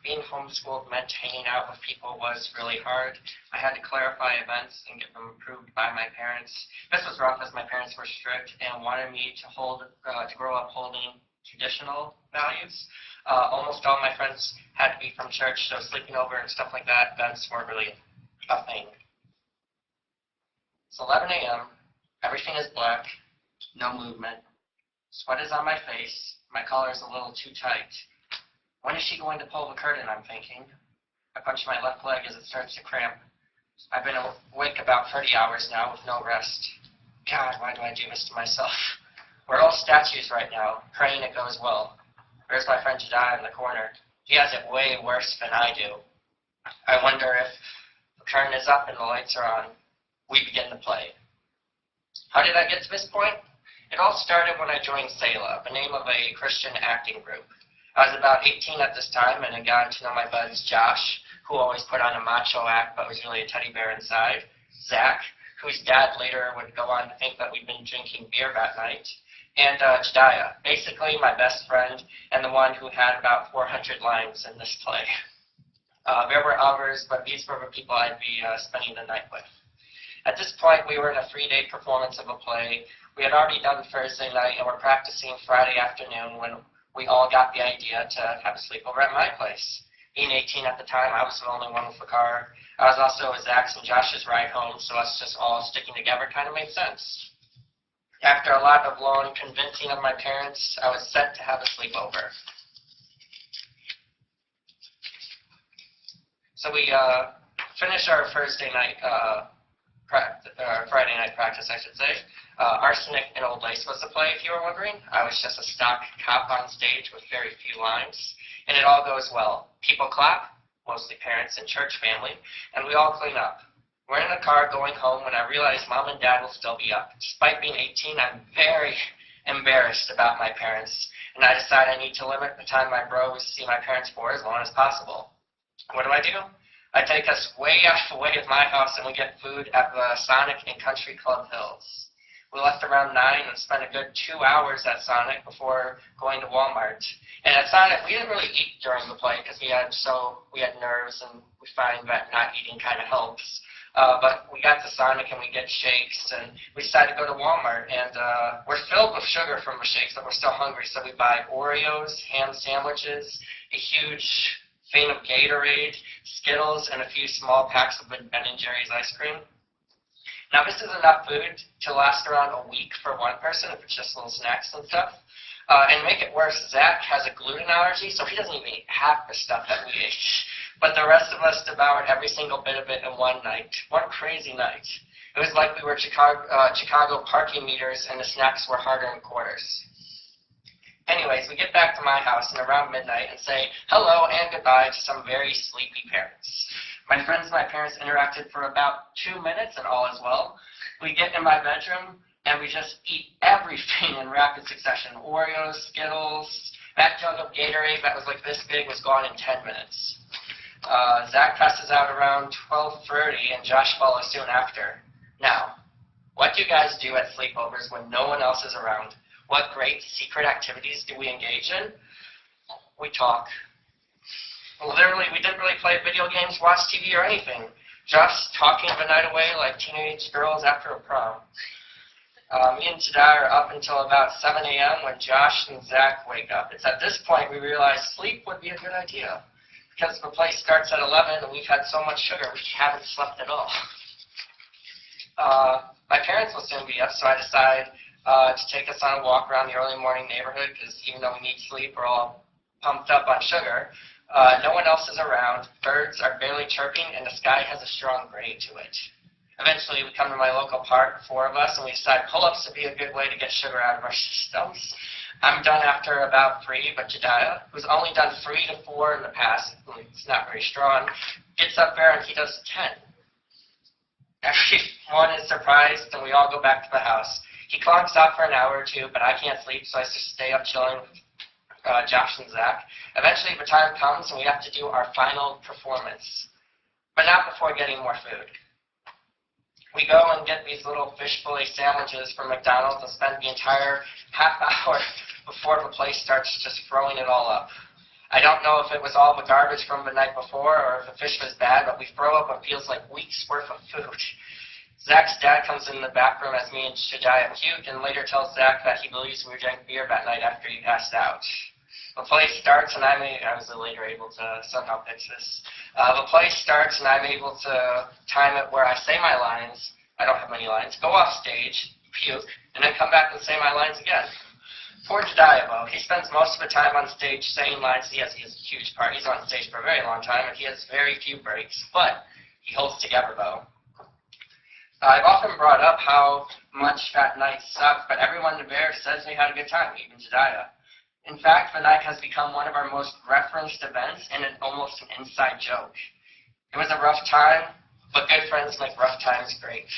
Being homeschooled meant hanging out with people was really hard. I had to clarify events and get them approved by my parents. This was rough as my parents were strict and wanted me to grow up holding traditional values. Almost all my friends had to be from church, so sleeping over and stuff like that, events weren't really a thing. It's 11 a.m., everything is black, no movement. Sweat is on my face, my collar is a little too tight. When is she going to pull the curtain, I'm thinking. I punch my left leg as it starts to cramp. I've been awake about 30 hours now with no rest. God, why do I do this to myself? We're all statues right now, praying it goes well. There's my friend Jediah in the corner. He has it way worse than I do. I wonder if the curtain is up and the lights are on. We begin to play. How did I get to this point? It all started when I joined Selah, the name of a Christian acting group. I was about 18 at this time and had gotten to know my buds Josh, who always put on a macho act but was really a teddy bear inside, Zach, whose dad later would go on to think that we'd been drinking beer that night, and Jediah, basically my best friend and the one who had about 400 lines in this play. There were others, but these were the people I'd be spending the night with. At this point, we were in a 3-day performance of a play. We had already done Thursday night and were practicing Friday afternoon when we all got the idea to have a sleepover at my place. Being 18 at the time, I was the only one with the car. I was also Zach's and Josh's ride home, so us just all sticking together kind of made sense. After a lot of long convincing of my parents, I was set to have a sleepover. So we finished our Thursday night Friday night practice, I should say. Arsenic and Old Lace was the play, if you were wondering. I was just a stock cop on stage with very few lines, and it all goes well. People clap, mostly parents and church family, and we all clean up. We're in the car going home when I realize Mom and Dad will still be up. Despite being 18, I'm very embarrassed about my parents, and I decide I need to limit the time my bros see my parents for as long as possible. What do? I take us way out of the way of my house, and we get food at the Sonic in Country Club Hills. We left around 9 and spent a good 2 hours at Sonic before going to Walmart. And at Sonic, we didn't really eat during the play because we had nerves, and we find that not eating kind of helps. But we got to Sonic and we get shakes, and we decided to go to Walmart. And we're filled with sugar from the shakes, but we're still hungry, so we buy Oreos, ham sandwiches, a huge thing of Gatorade, Skittles, and a few small packs of Ben & Jerry's ice cream. Now, this is enough food to last around a week for one person, if it's just little snacks and stuff. And to make it worse, Zach has a gluten allergy, so he doesn't even eat half the stuff that we ate. But the rest of us devoured every single bit of it in one night. One crazy night. It was like we were Chicago parking meters, and the snacks were harder in quarters. Anyways, we get back to my house and around midnight and say hello and goodbye to some very sleepy parents. My friends and my parents interacted for about 2 minutes and all is well. We get in my bedroom and we just eat everything in rapid succession. Oreos, Skittles, that jug of Gatorade that was like this big was gone in 10 minutes. Zach passes out around 12:30 and Josh follows soon after. Now, what do you guys do at sleepovers when no one else is around? What great secret activities do we engage in? We talk. Literally, we didn't really play video games, watch TV, or anything. Just talking the night away like teenage girls after a prom. Me and Jediah are up until about 7 a.m. when Josh and Zach wake up. It's at this point we realize sleep would be a good idea. Because the play starts at 11 and we've had so much sugar we haven't slept at all. My parents will soon be up, so I decide to take us on a walk around the early morning neighborhood because even though we need sleep, we're all pumped up on sugar. No one else is around, birds are barely chirping, and the sky has a strong gray to it. Eventually, we come to my local park, 4 of us, and we decide pull-ups would be a good way to get sugar out of our systems. I'm done after about 3, but Jediah, who's only done 3 to 4 in the past, it's not very strong, gets up there and he does 10. Everyone is surprised, and we all go back to the house. He clonks out for an hour or 2, but I can't sleep, so I just stay up chilling with Josh and Zach. Eventually, the time comes, and we have to do our final performance, but not before getting more food. We go and get these little fish fillet sandwiches from McDonald's and spend the entire half hour before the play starts just throwing it all up. I don't know if it was all the garbage from the night before or if the fish was bad, but we throw up what feels like weeks worth of food. Zach's dad comes in the back room as me and Shadiah puke and later tells Zach that he believes we drank beer that night after he passed out. The play starts and I was later able to somehow fix this. The play starts and I'm able to time it where I say my lines. I don't have many lines. Go off stage, puke, and then come back and say my lines again. Poor Jediah, though, he spends most of the time on stage saying lines. He has a huge part. He's on stage for a very long time, and he has very few breaks. But he holds together, though. I've often brought up how much that night sucked, but everyone there says they had a good time, even Jediah. In fact, the night has become one of our most referenced events and almost an inside joke. It was a rough time, but good friends make rough times great.